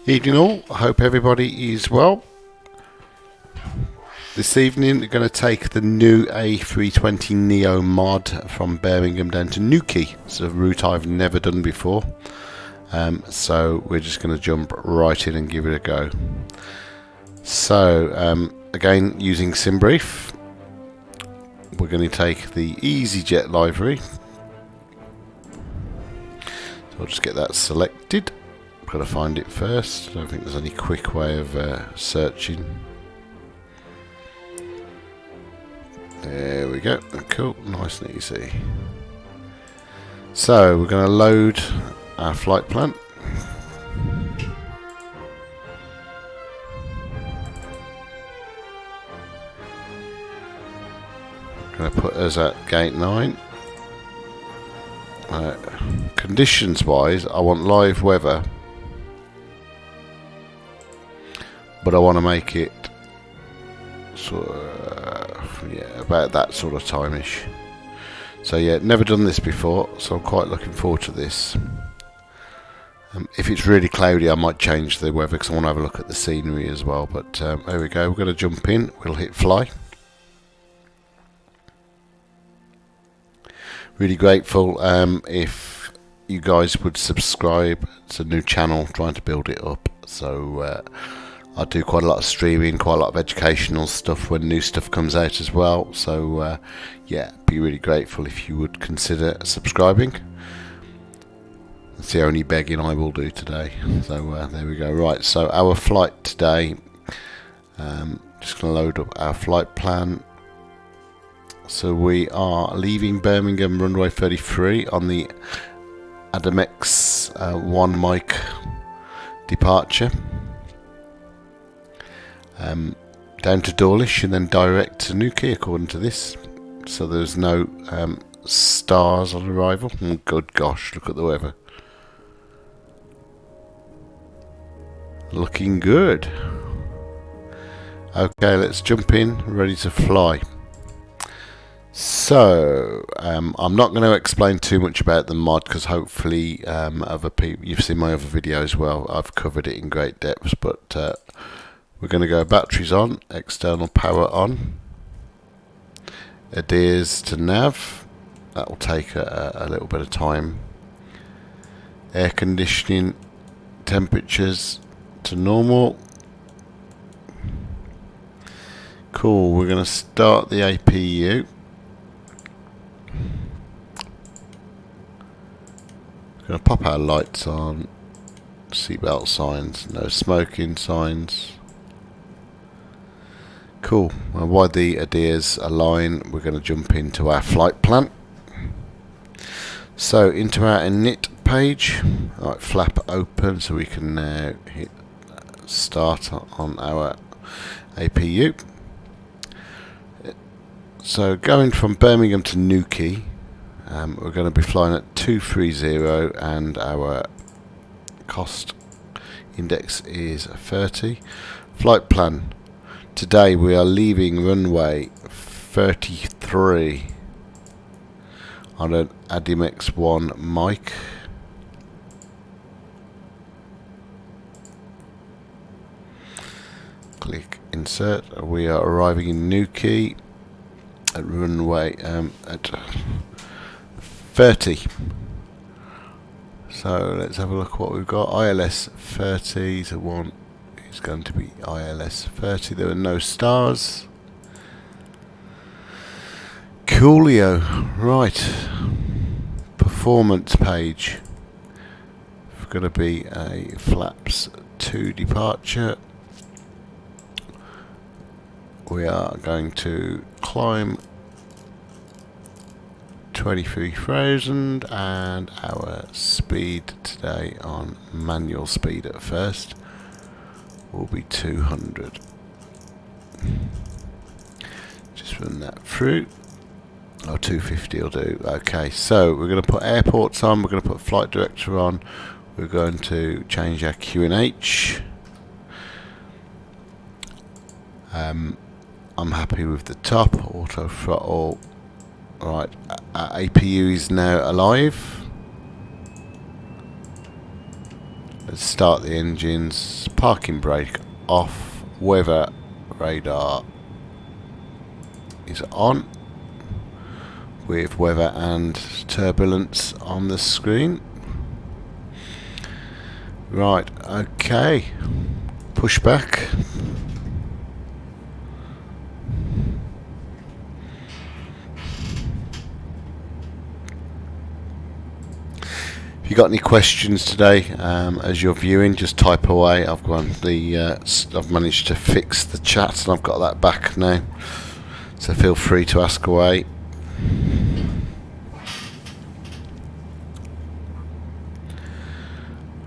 Evening all, I hope everybody is well. This evening we're going to take the new A320neo mod from Birmingham down to Newquay. It's a route I've never done before, so we're just going to jump right in and give it a go. So again, using SimBrief, we're going to take the EasyJet livery. So I'll just get that selected. Got to find it first. I don't think there's any quick way of searching. There we go. Cool, nice and easy. So we're going to load our flight plan. Going to put us at gate 9. Conditions wise, I want live weather, but I want to make it sort of, yeah, about that sort of time-ish. So yeah, never done this before, so I'm quite looking forward to this. If it's really cloudy, I might change the weather because I want to have a look at the scenery as well. But there we go, we're going to jump in, we'll hit fly. Really grateful if you guys would subscribe. It's a new channel, trying to build it up. So I do quite a lot of streaming, quite a lot of educational stuff when new stuff comes out as well. So yeah, be really grateful if you would consider subscribing. That's the only begging I will do today. So there we go. Right, so our flight today, just going to load up our flight plan. So we are leaving Birmingham runway 33 on the Adamex 1 mic departure. Down to Dawlish and then direct to Newquay according to this. So there's no stars on arrival. Oh, good gosh, look at the weather. Looking good. Okay, let's jump in, ready to fly. So I'm not going to explain too much about the mod because hopefully other people, you've seen my other videos. Well, I've covered it in great depth, but we're going to go batteries on, external power on, adheres to nav. That will take a little bit of time. Air conditioning temperatures to normal. Cool, we're going to start the APU. Going to pop our lights on, seatbelt signs, no smoking signs. Cool. Well, while the adheres align, we're going to jump into our flight plan. So into our init page, right, flap open so we can now hit start on our APU. So going from Birmingham to Newquay, we're going to be flying at 230 and our cost index is 30. Flight plan. Today we are leaving runway 33 on an Adamex 1 mic. Click insert. We are arriving in Newquay at runway at 30. So let's have a look what we've got. ILS 30 is one. It's going to be ILS 30. There are no stars. Coolio. Right. Performance page. It's going to be a flaps 2 departure. We are going to climb 23,000 and our speed today on manual speed at first will be 200. Just run that through. Oh, 250 will do. Okay, so we're going to put airports on, we're going to put flight director on, we're going to change our QNH. I'm happy with the top, auto throttle. Right, our APU is now alive. Let's start the engines. Parking brake off. Weather radar is on, with weather and turbulence on the screen. Right, okay. Push back. If you got any questions today as you're viewing, just type away. I've managed to fix the chat and I've got that back now, so feel free to ask away.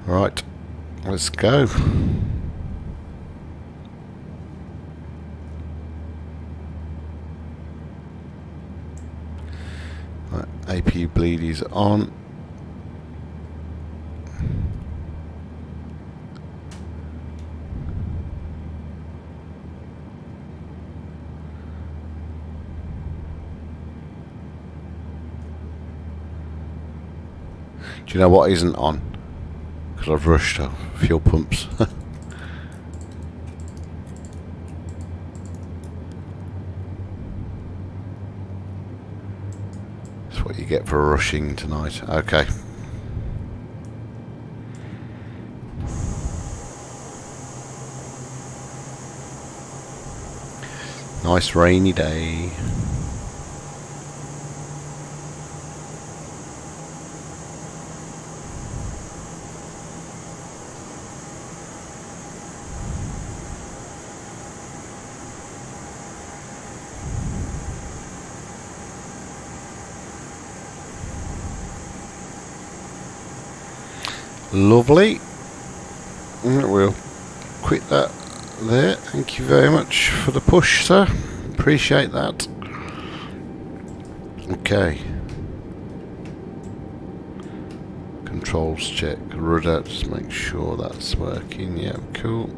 Right, let's go. Right, APU bleed is on. Do you know what isn't on? Because I've rushed fuel pumps. That's what you get for rushing tonight. Okay. Nice rainy day. Lovely. We'll quit that there. Thank you very much for the push, sir. Appreciate that. Okay. Controls check. Rudder, just make sure that's working. Yeah, cool.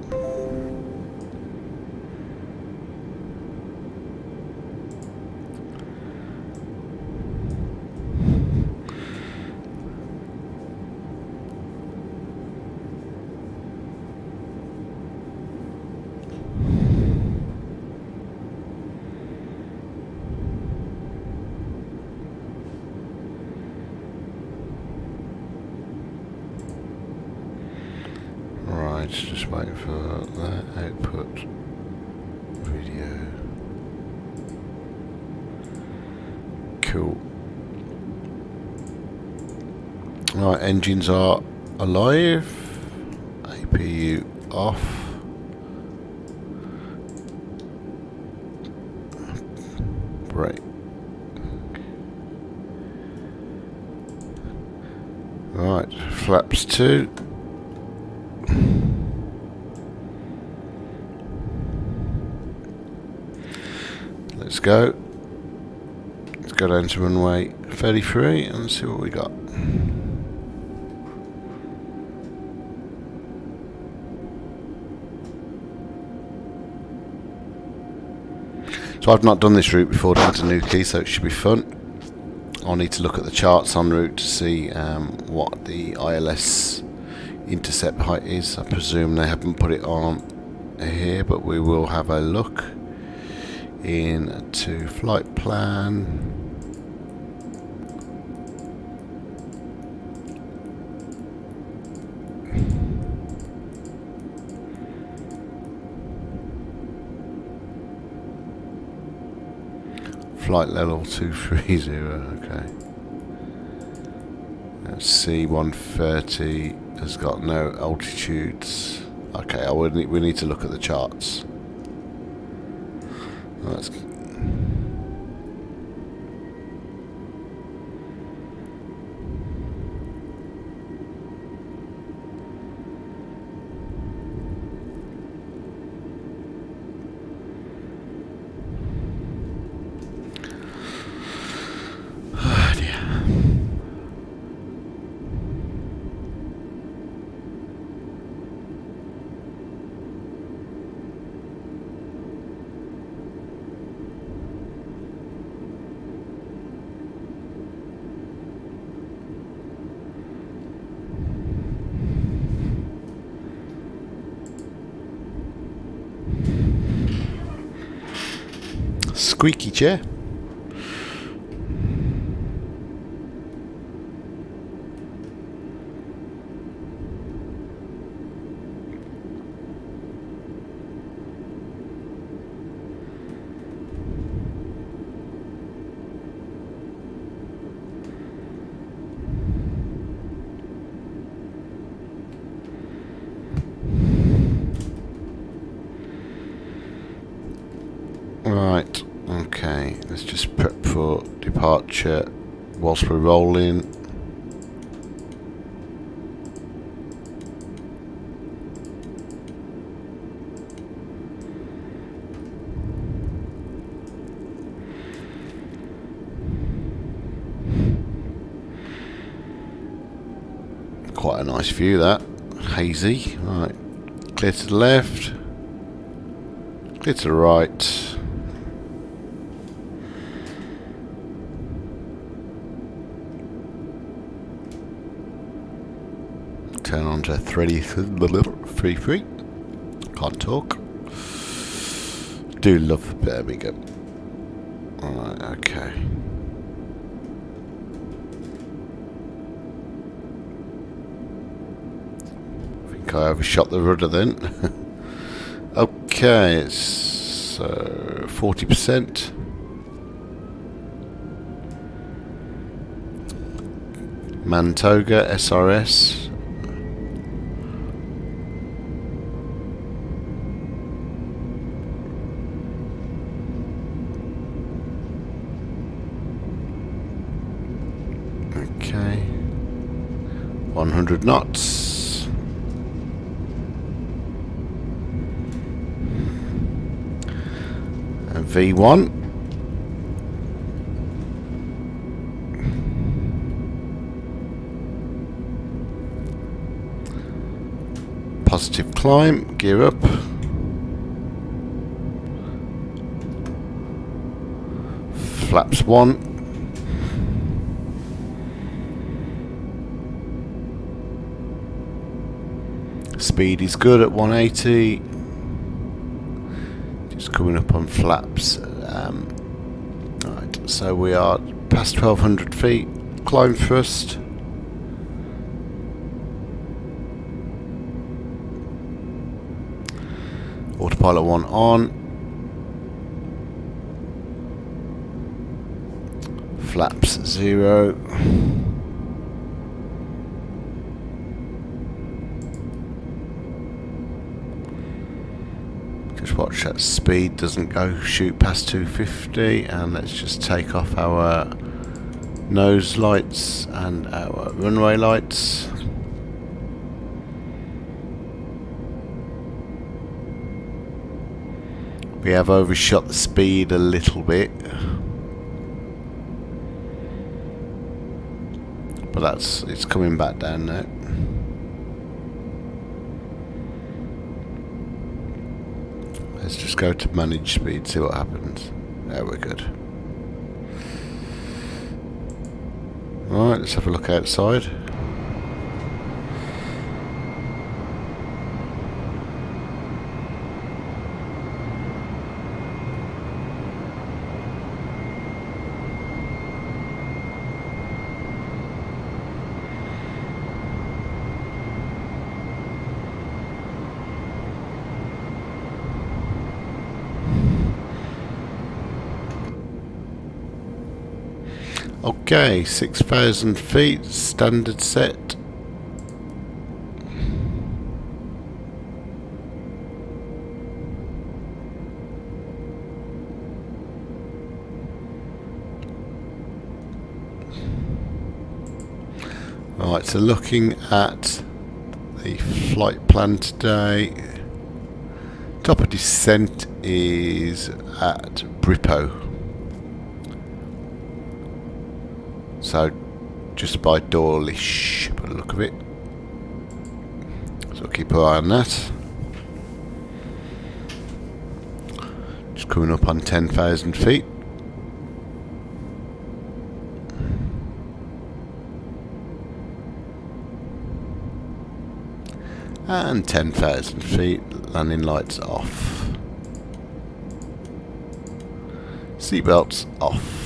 Just wait for that output video. Cool. Right, engines are alive. APU off. Brake. Right, flaps 2. Let's go. Let's go down to runway 33 and see what we got. So I've not done this route before down to Newquay, so it should be fun. I'll need to look at the charts en route to see what the ILS intercept height is. I presume they haven't put it on here, but we will have a look. Into flight plan. Flight level 230, okay. C-130 has got no altitudes. Okay, we need to look at the charts. That's squeaky chair. Right, okay, let's just prep for departure whilst we're rolling. Quite a nice view, that. Hazy. Right, clear to the left, clear to the right. Turn on to 33. Can't talk. Do love Birmingham. Alright, okay. I think I overshot the rudder then. Okay, it's 40%. Mantoga SRS. Okay, 100 knots. And V1. Positive climb, gear up. Flaps 1. Speed is good at 180. Just coming up on flaps. Right, so we are past 1200 feet. Climb first. Autopilot 1 on. Flaps 0. Just watch that speed doesn't go shoot past 250, and let's just take off our nose lights and our runway lights. We have overshot the speed a little bit, but it's coming back down now. Let's just go to manage speed, see what happens. There, we're good. Alright, let's have a look outside. Okay, 6,000 feet, standard set. Right, so looking at the flight plan today, top of descent is at Brippo. So just by Dawlish, by the look of it. So keep an eye on that. Just coming up on 10,000 feet. And 10,000 feet, landing lights off. Seatbelts off.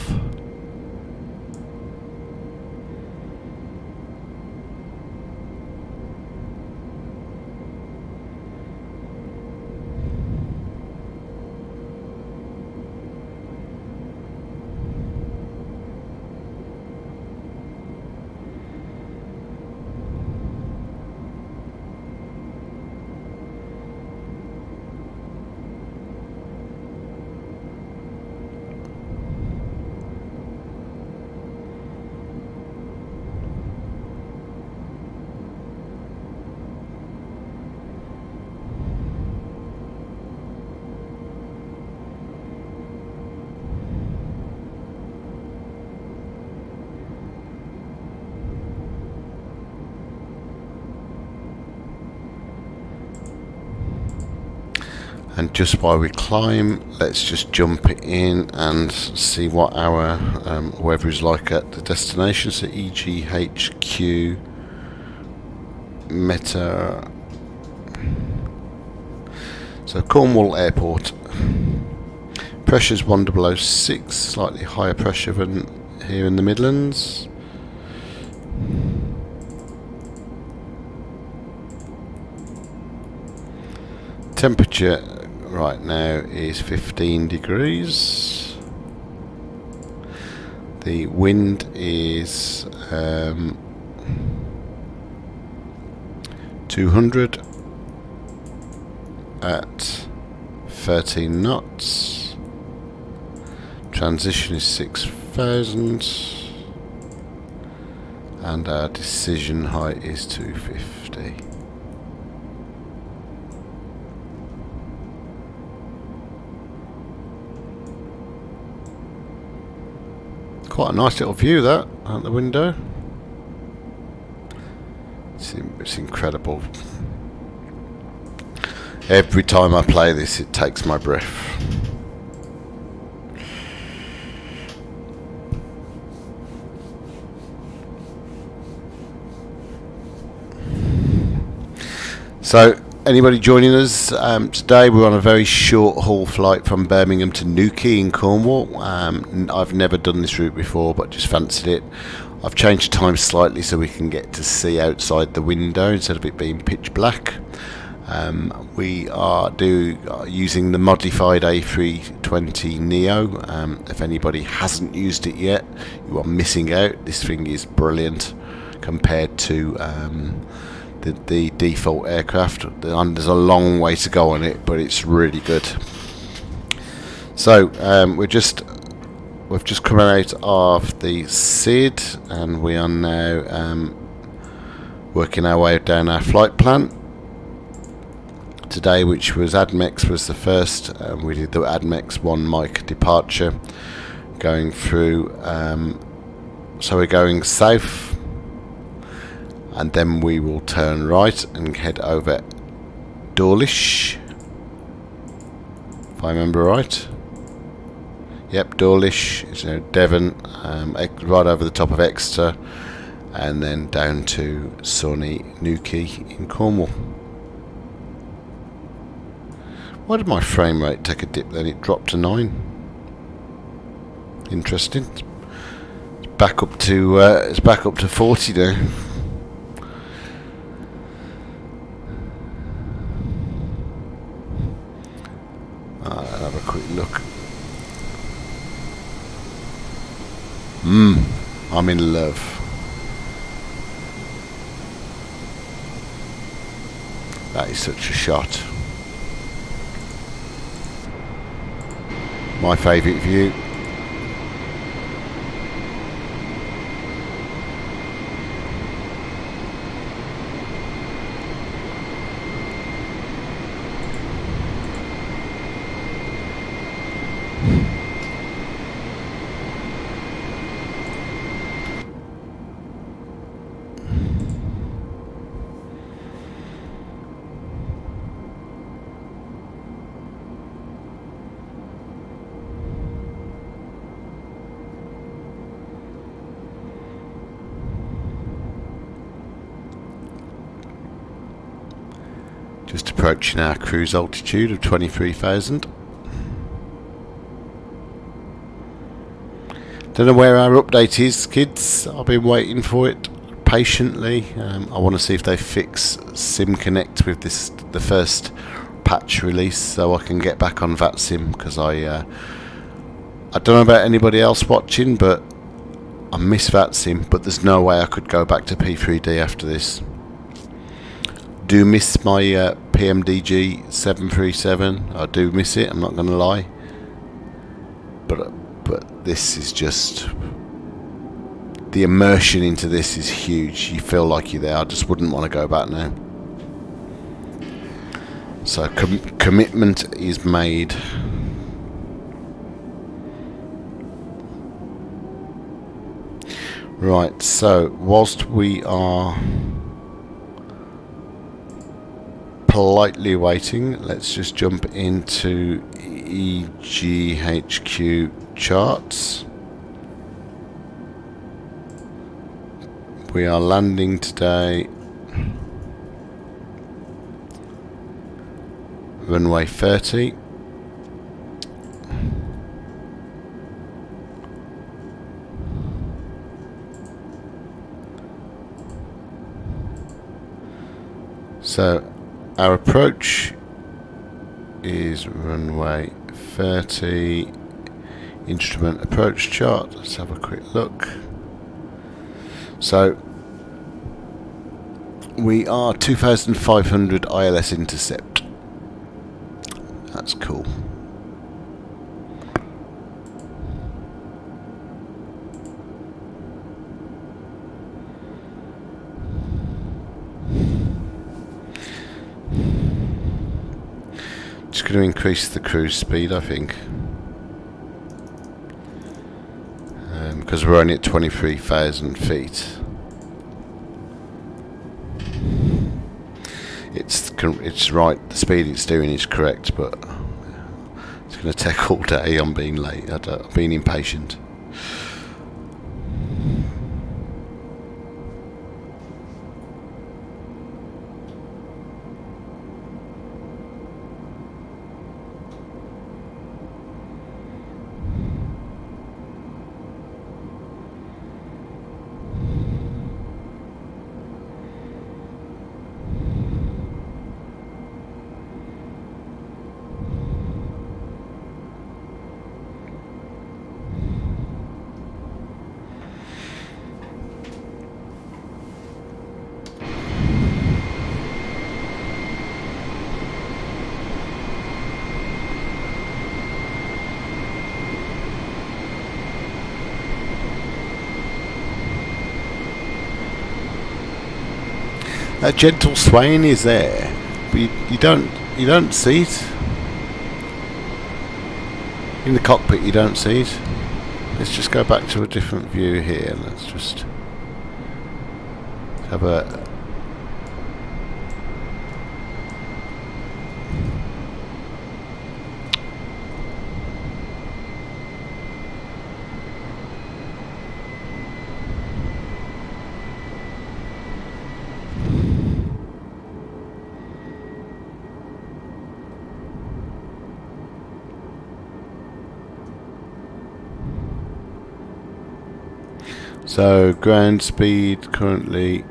And just while we climb, let's just jump in and see what our weather is like at the destination. So EGHQ Meta. So Cornwall Airport. Pressure's 1006, slightly higher pressure than here in the Midlands. Temperature right now is 15 degrees. The wind is 200 at 13 knots. Transition is 6,000 and our decision height is 250. Quite a nice little view that out the window. It's incredible. Every time I play this, it takes my breath. So, anybody joining us today? We're on a very short haul flight from Birmingham to Newquay in Cornwall. I've never done this route before, but just fancied it. I've changed the time slightly so we can get to see outside the window instead of it being pitch black. We are using the modified A320 Neo. If anybody hasn't used it yet, you are missing out. This thing is brilliant compared to the default aircraft. There's a long way to go on it, but it's really good. So we've just come out of the SID and we are now working our way down our flight plan today, which was ADMEX was the first. We did the ADMEX 1 mic departure going through, so we're going south and then we will turn right and head over Dawlish, if I remember right. Yep, Dawlish, Devon, right over the top of Exeter, and then down to sunny Newquay in Cornwall. Why did my frame rate take a dip then? It dropped to 9. Interesting. It's back up to 40 now. I'll have a quick look. I'm in love. That is such a shot. My favourite view. Just approaching our cruise altitude of 23,000. Don't know where our update is, kids. I've been waiting for it patiently. I want to see if they fix Sim Connect with the first patch release, so I can get back on VATSIM, because I don't know about anybody else watching, but I miss VATSIM, but there's no way I could go back to P3D after this. Do miss my PMDG 737. I do miss it, I'm not going to lie. But this is just... the immersion into this is huge. You feel like you're there. I just wouldn't want to go back now. So commitment is made. Right, so whilst we are politely waiting, let's just jump into EGHQ charts. We are landing today runway 30. So our approach is runway 30, instrument approach chart. Let's have a quick look. So we are 2,500 ILS intercept. That's cool. Just going to increase the cruise speed, I think, because we're only at 23,000 feet. It's right, the speed it's doing is correct, but it's going to take all day. I'm being late. I'm being impatient. That gentle swaying is there, but you don't see it in the cockpit. You don't see it. Let's just go back to a different view here. Let's just have a so ground speed currently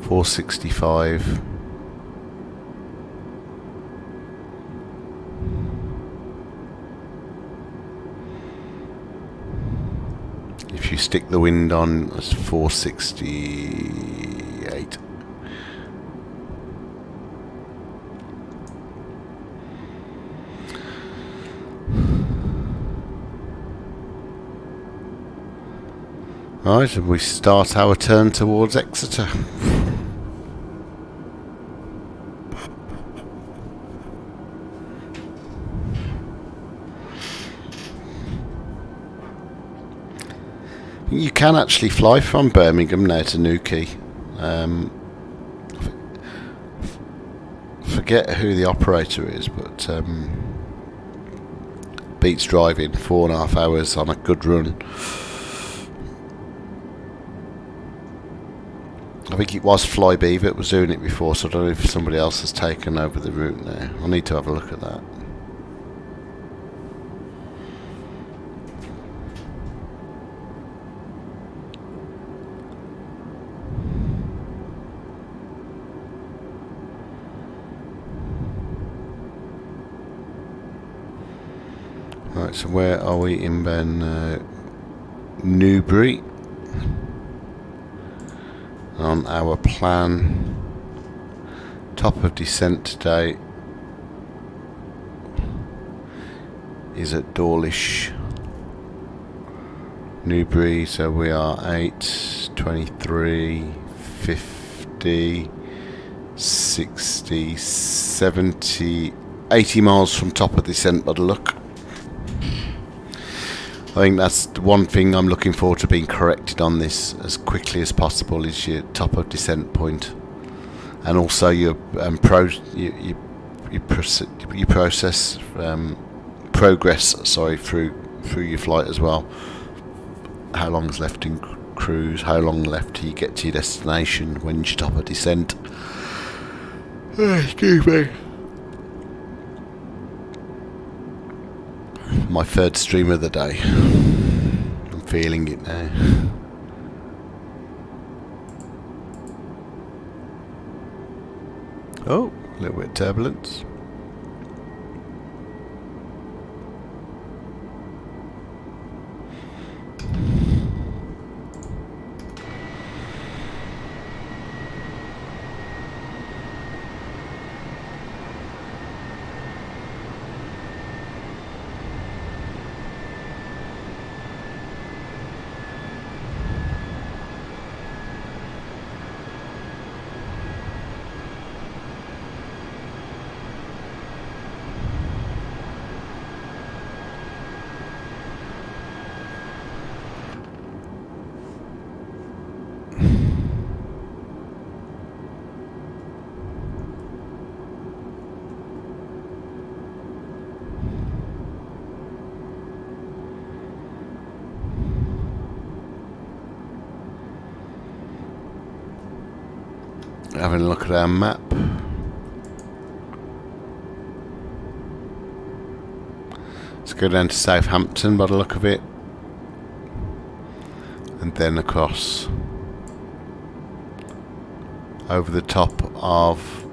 465. If you stick the wind on, it's 468. Right, and we start our turn towards Exeter. You can actually fly from Birmingham now to Newquay. Forget who the operator is, but beats driving 4.5 hours on a good run. I think it was Flybe that was doing it before, so I don't know if somebody else has taken over the route now. I need to have a look at that. Right, so where are we in Newbury? On our plan, top of descent today is at Dawlish, Newbury, so we are 8, 23, 50, 60, 70, 80 miles from top of descent by the look. I think that's the one thing I'm looking forward to being corrected on this as quickly as possible, is your top of descent point, and also your progress through your flight as well. How long's left in cruise? How long left till you get to your destination? When's your top of descent? Excuse me. My third stream of the day. I'm feeling it now. Oh, a little bit of turbulence. Having a look at our map. Let's go down to Southampton by the look of it, and then across over the top of,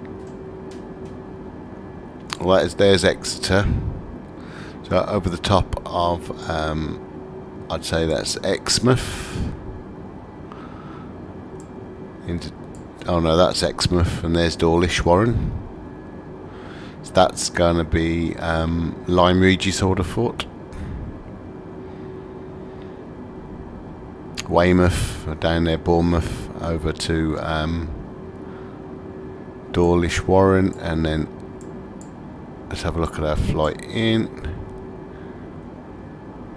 well, there's Exeter, so over the top of I'd say that's Exmouth into, oh no, that's Exmouth, and there's Dawlish Warren. So that's going to be Lyme Regis, I would have thought. Weymouth, down there, Bournemouth, over to Dawlish Warren, and then let's have a look at our flight in.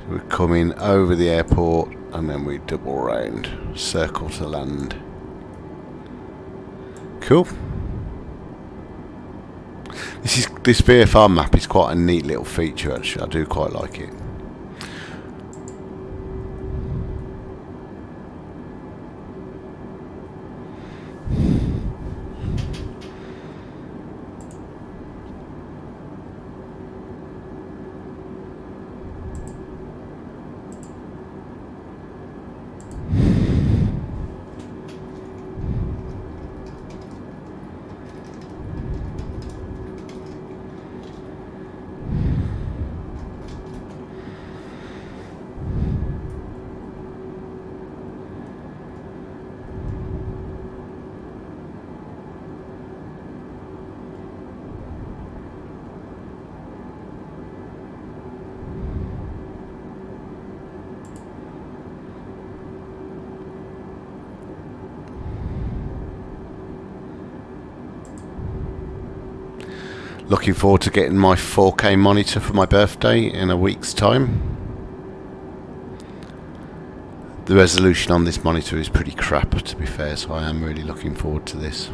So we're coming over the airport, and then we double round, circle to land. Cool. This VFR map is quite a neat little feature, actually. I do quite like it. Looking forward to getting my 4K monitor for my birthday in a week's time. The resolution on this monitor is pretty crap, to be fair, so I am really looking forward to this.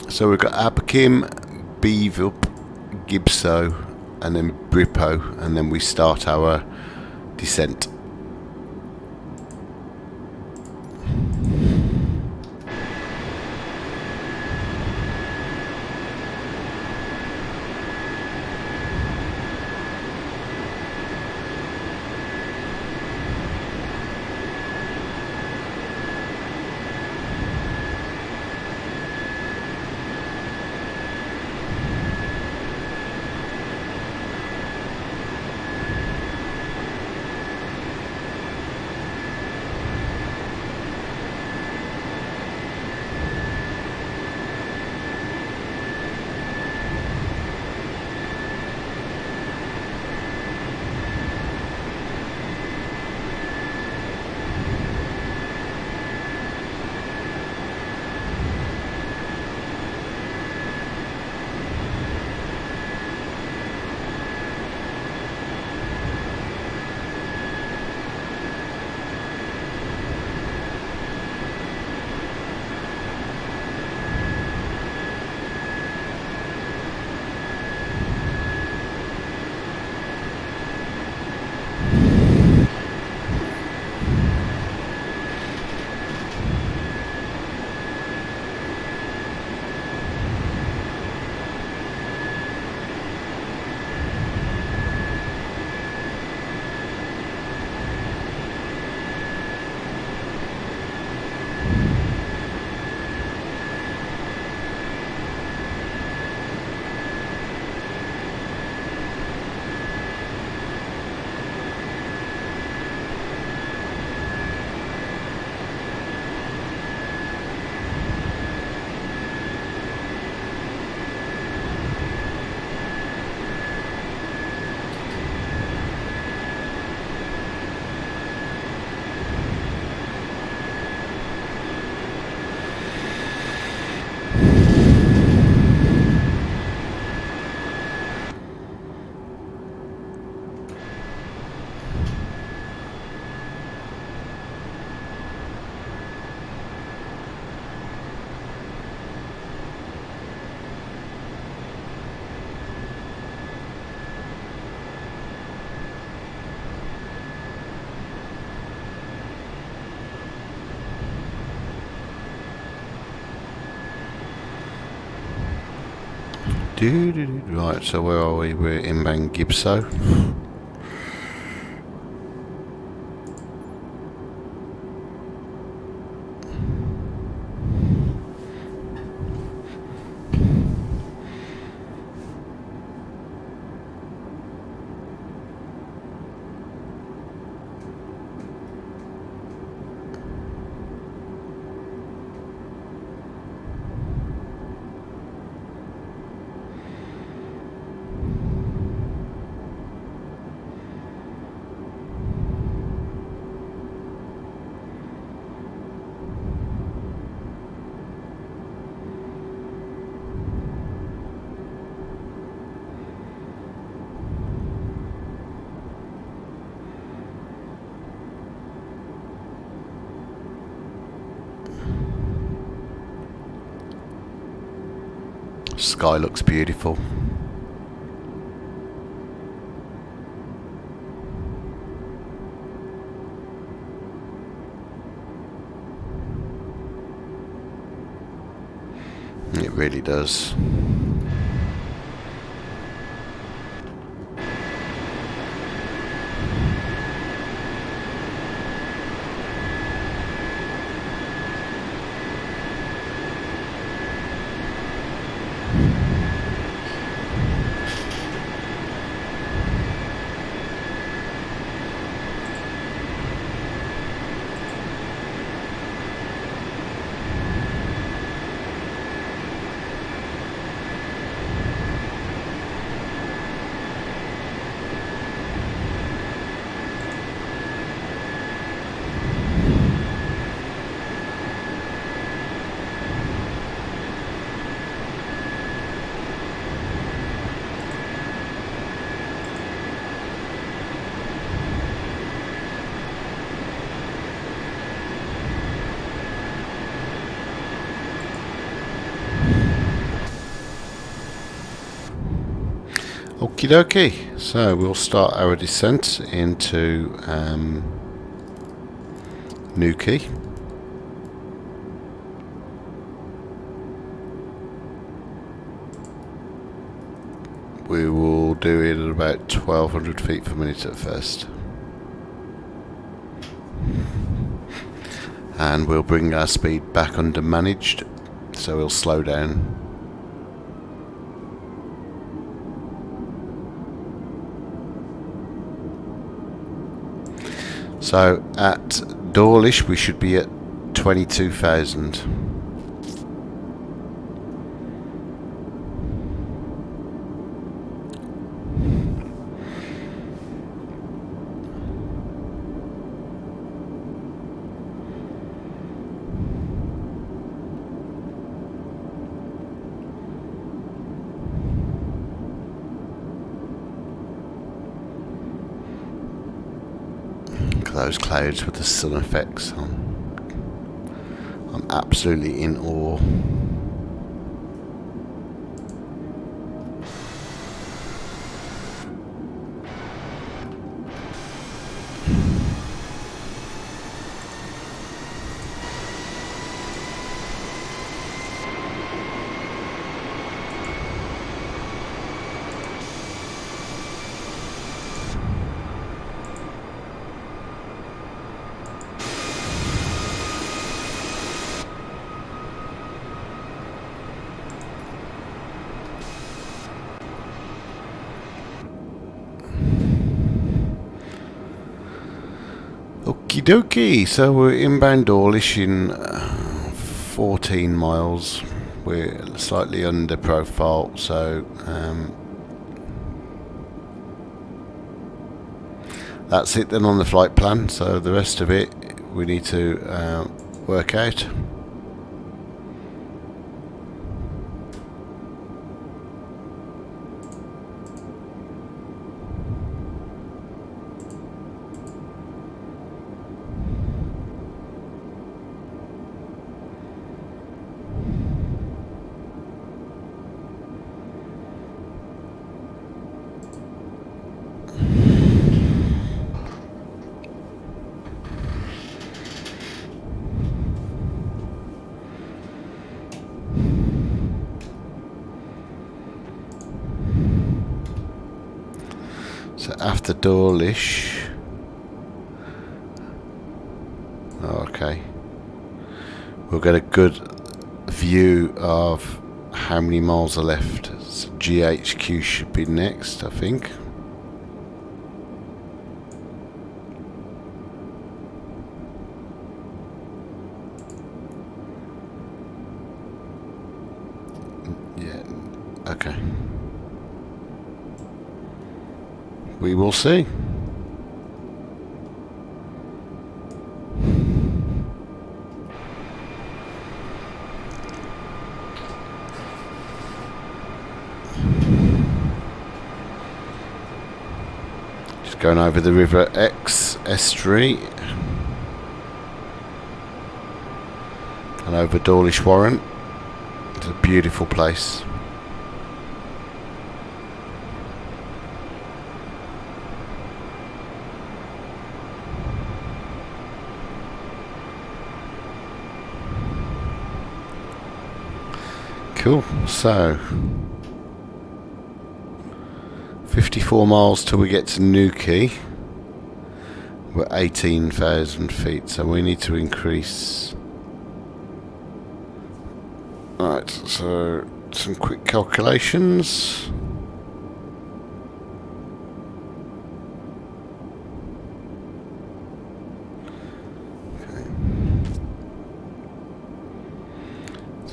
So we've got Abakim, Beavup, Gibso, and then Brippo, and then we start our descent. Right, so where are we? We're in Bang Gibso. Sky looks beautiful. It really does. Okie dokie, so we'll start our descent into Newquay. We will do it at about 1200 feet per minute at first. And we'll bring our speed back under managed, so we'll slow down. So at Dawlish we should be at 22,000. Those clouds with the sun effects on. I'm absolutely in awe. Okie dokie, so we're inbound Dawlish in 14 miles. We're slightly under profile, so that's it then on the flight plan. So the rest of it we need to work out. So after Dawlish, okay, we'll get a good view of how many miles are left. So GHQ should be next, I think. Yeah, okay. We will see. Just going over the River X estuary and over Dawlish Warren. It's a beautiful place. Cool, so 54 miles till we get to Newquay. We're 18,000 feet, so we need to increase. Alright, so some quick calculations.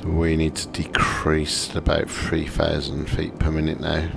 We need to decrease to about 3,000 feet per minute now.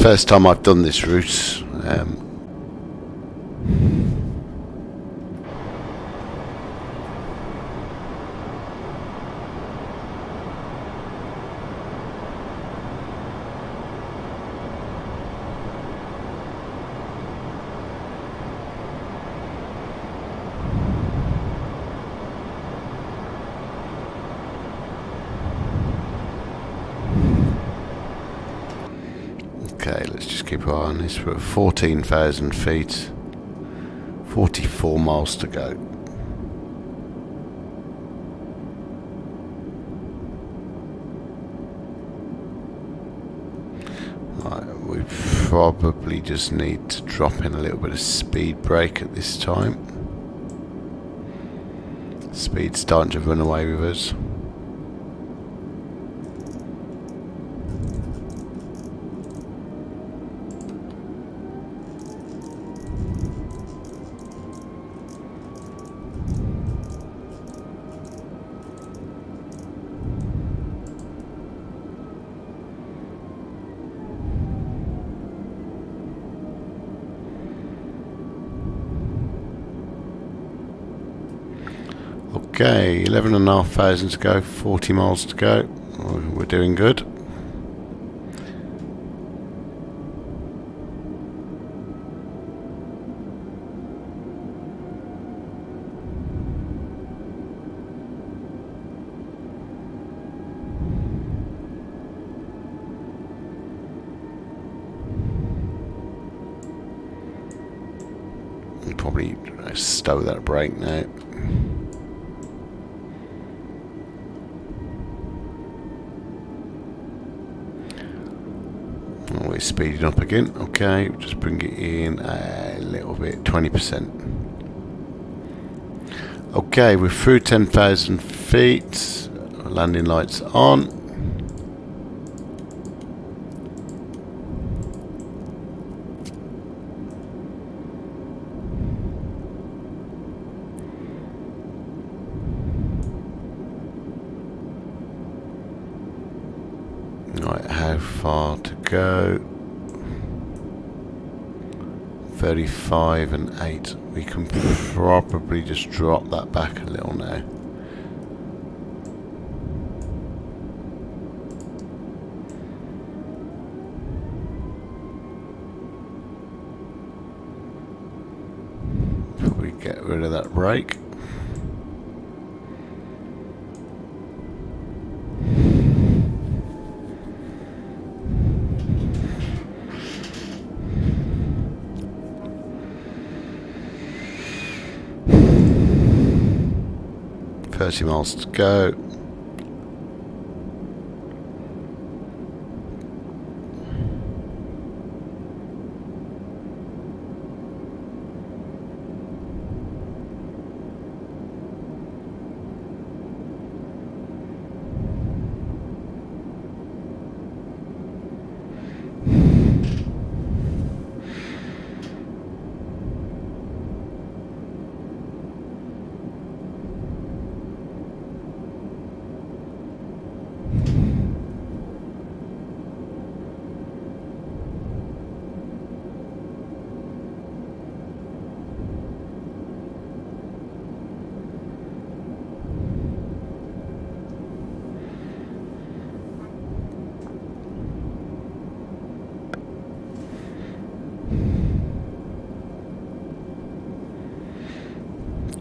first time I've done this route. Okay, let's just keep our eye on this. We're at 14,000 feet, 44 miles to go. Right, we probably just need to drop in a little bit of speed brake at this time. Speed's starting to run away with us. Okay, 11,500 to go, 40 miles to go. We're doing good. Probably stow that brake now. We're speeding up again. Okay, just bring it in a little bit, 20%. Okay, we're through 10,000 feet. Landing lights on. Right, how far to go? 35 and 8. We can probably just drop that back a little now. Probably get rid of that brake. Miles to go.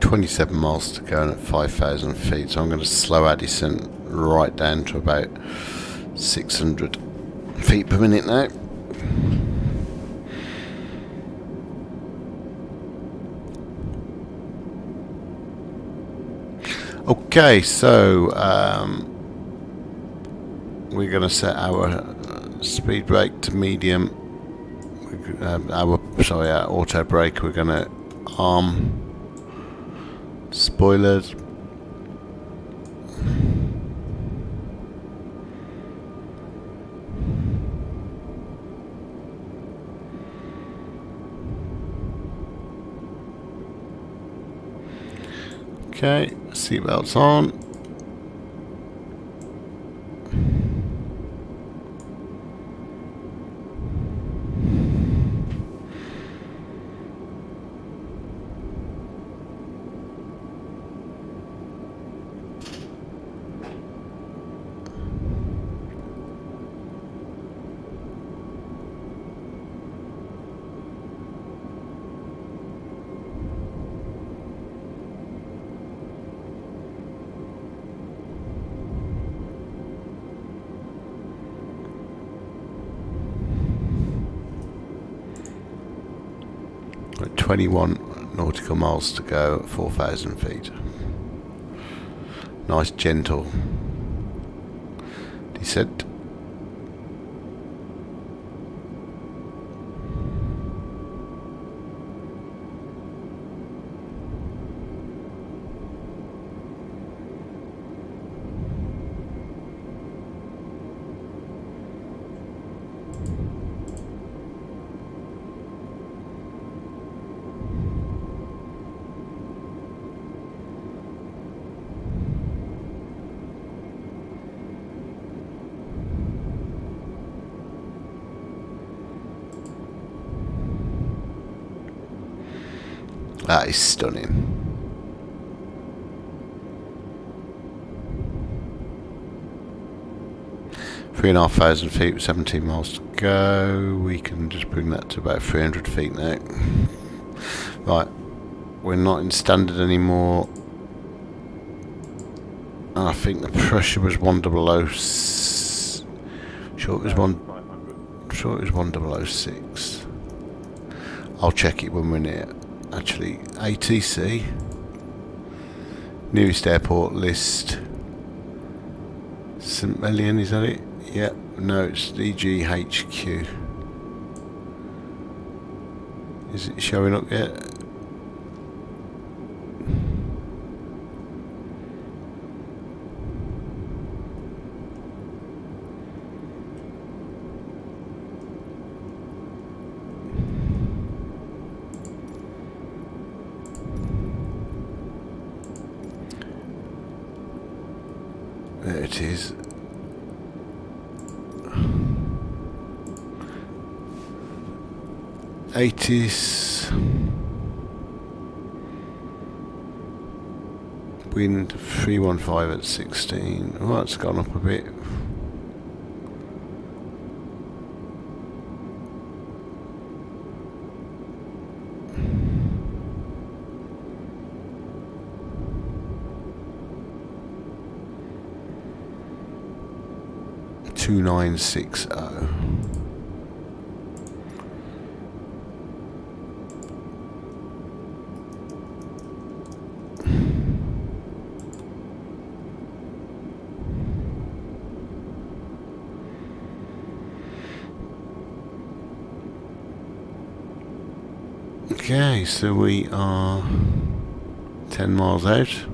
.27 miles to go and at 5,000 feet, so I'm going to slow our descent right down to about 600 feet per minute now. Okay, so we're going to set our speed brake to medium. Our auto brake, we're going to arm spoilers. Okay, seatbelts on. 21 nautical miles to go, 4,000 feet. Nice gentle descent. That is stunning. Three and a half thousand feet, 17 miles to go. We can just bring that to about 300 feet now. Right, we're not in standard anymore. And I think the pressure was 100. Sure it was 1006. I'll check it when we're near. Actually, ATC, nearest airport list, St. Million, is that it? Yep, no, it's DGHQ. Is it showing up yet? There it is. '80s. Wind 315 at 16. Oh, it's gone up a bit. Two 960. Okay, so we are 10 miles out.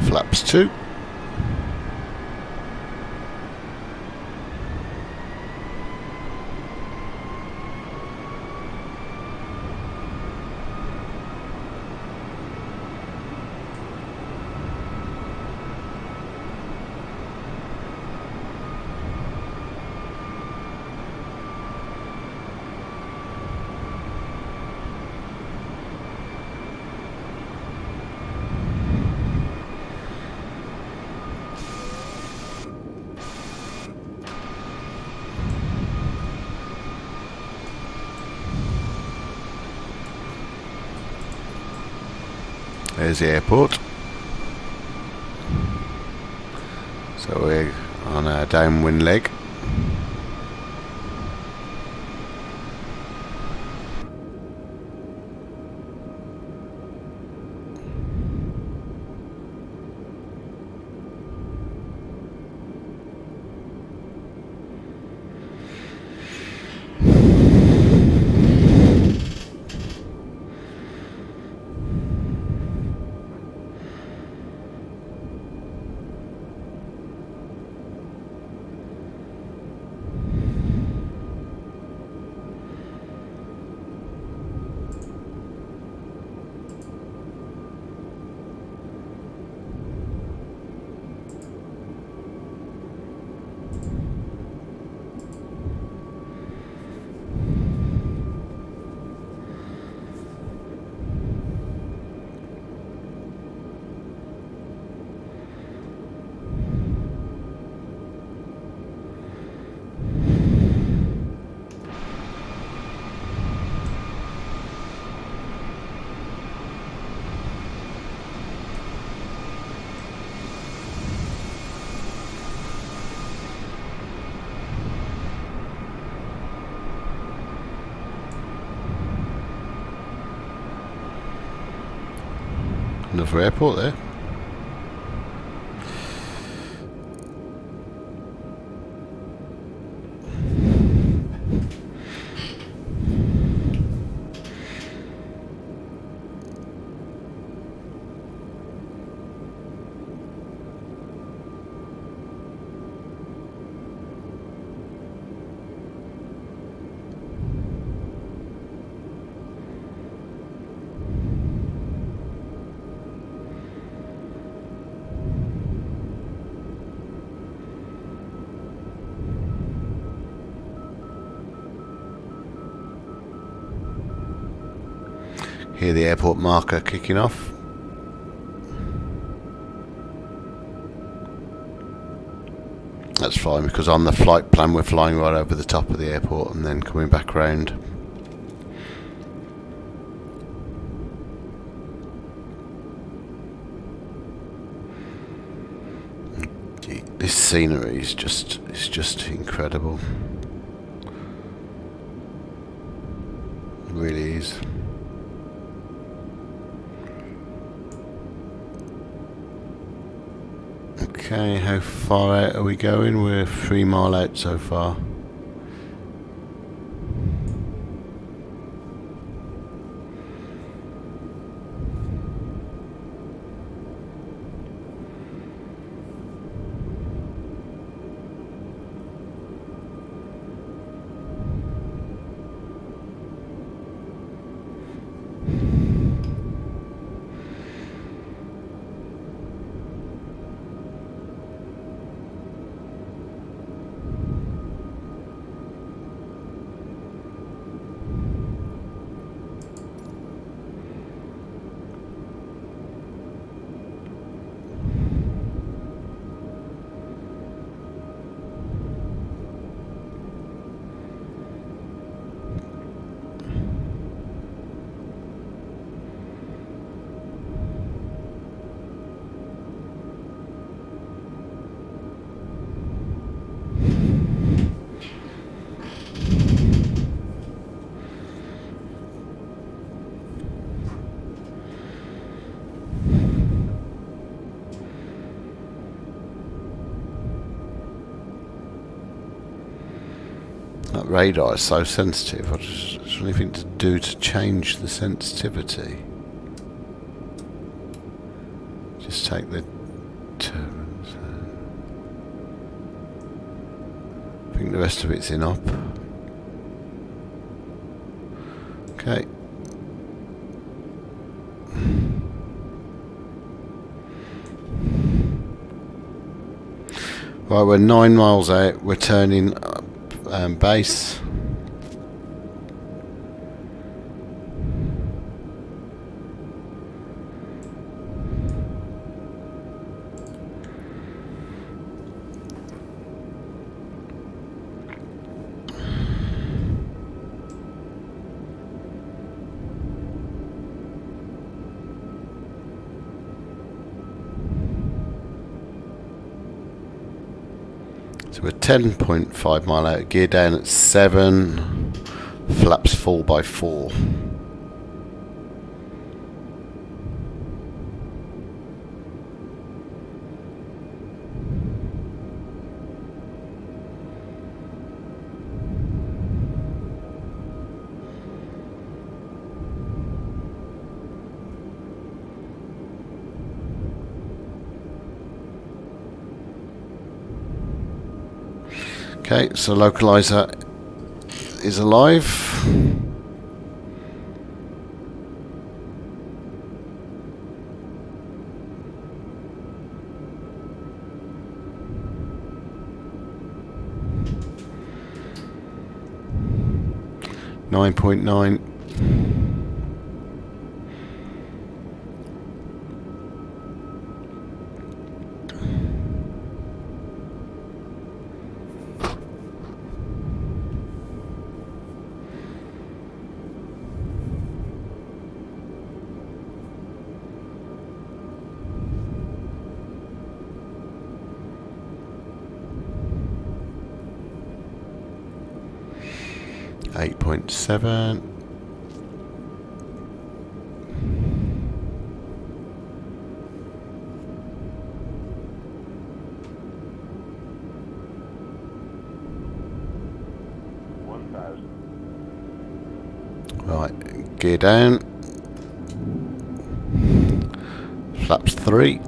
Flaps 2. There's the airport. So we're on our downwind leg. Another airport there. Hear the airport marker kicking off. That's fine because on the flight plan we're flying right over the top of the airport and then coming back round. This scenery is just incredible. It really is. Okay, how far out are we going? We're 3 miles out so far. That radar is so sensitive. Is there anything to do to change the sensitivity? Just take the I think the rest of it's in up. Okay. Right, we're 9 miles out. We're turning base. So we're 10.5 mile out, gear down at 7, flaps full by 4. Okay, so localizer is alive. .9. 8.7. Right, gear down. Flaps 3.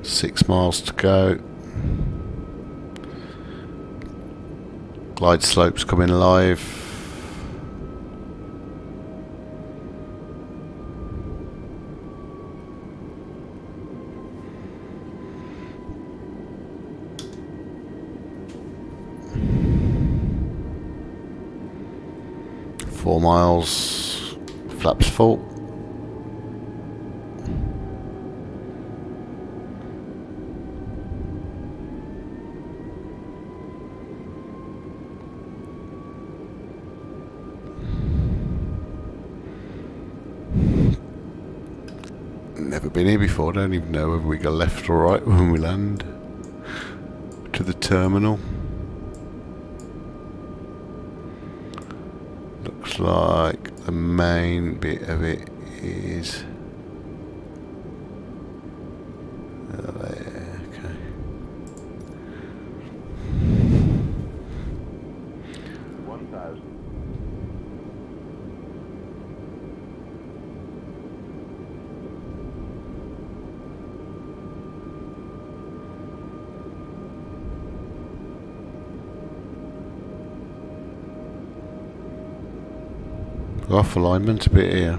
Six miles to go. Glide slopes coming live. Four miles. Flaps full. Never been here before, don't even know whether we go left or right when we land to the terminal. Looks like the main bit of it is there, okay. Off alignment a bit here.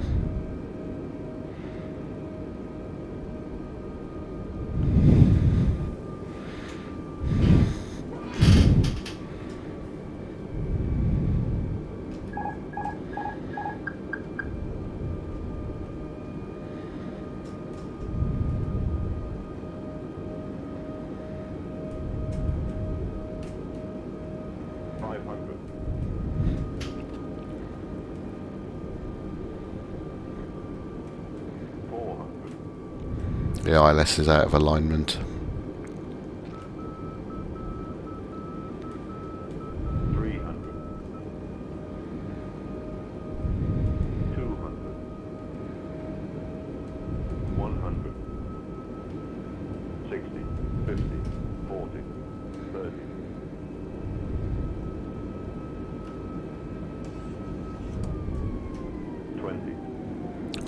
The ILS is out of alignment.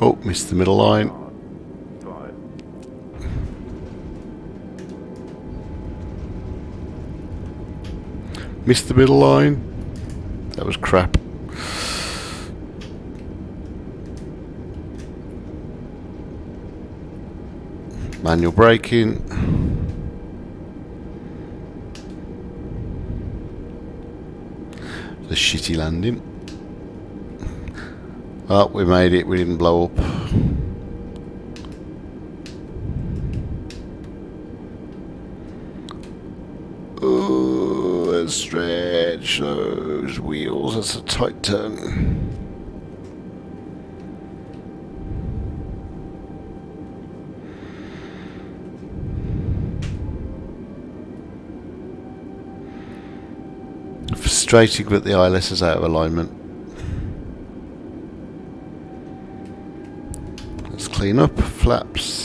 Oh, missed the middle line. Missed the middle line. That was crap. Manual braking. The shitty landing. Oh, we made it. We didn't blow up. Oh, let's stretch those wheels. That's a tight turn. Frustrating that the ILS is out of alignment. Let's clean up. Flaps.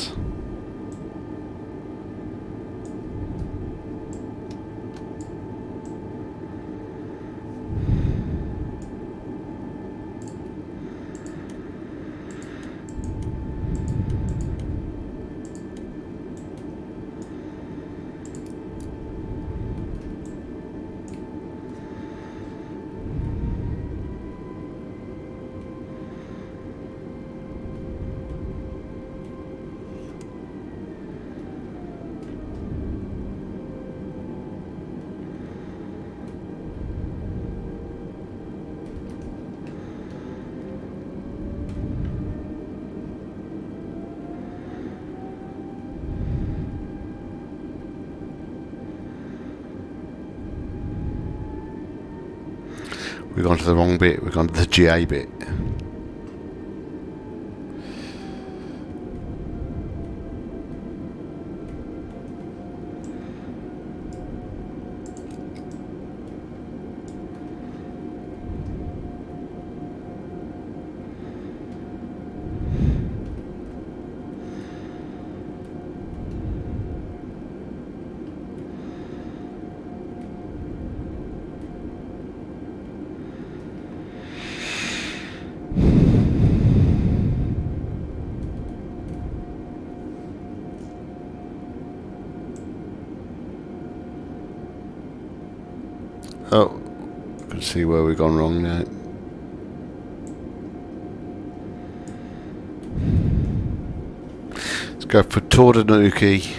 We've gone to the wrong bit. We've gone to the GA bit. Oh, I can see where we've gone wrong now. Let's go for Tour de Newquay.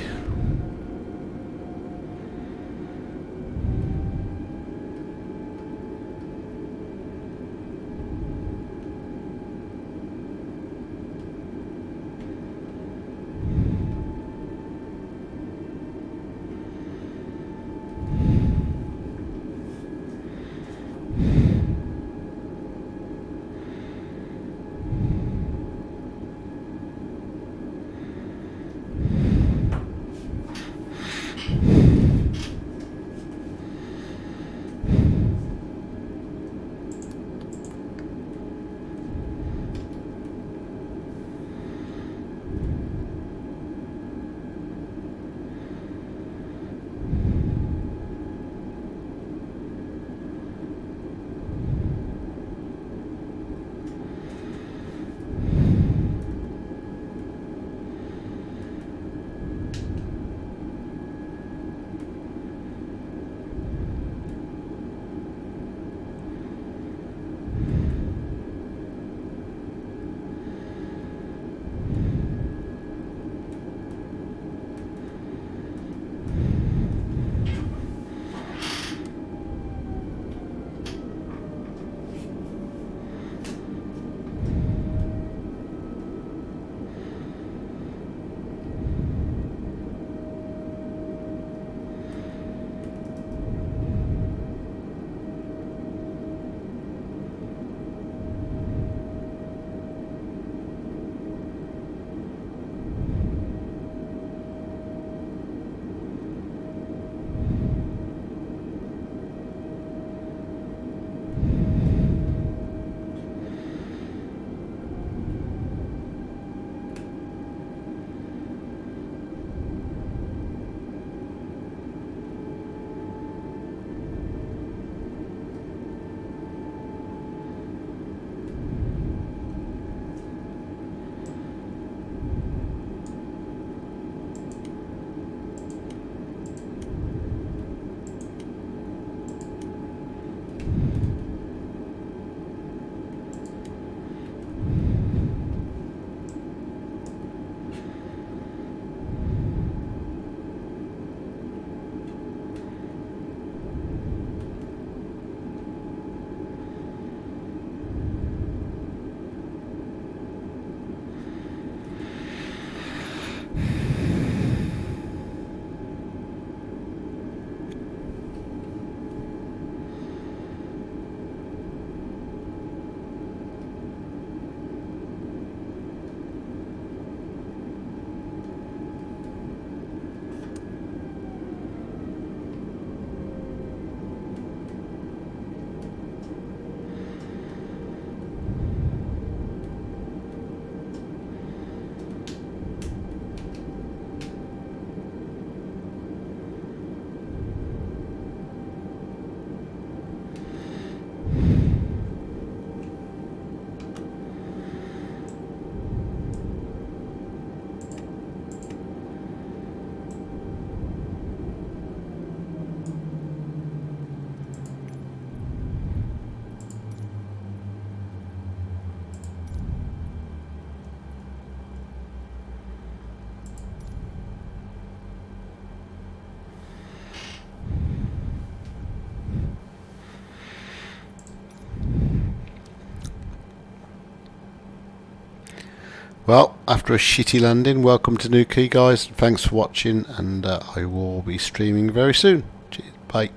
Well, after a shitty landing, welcome to Newquay, guys. Thanks for watching, and I will be streaming very soon. Cheers, bye.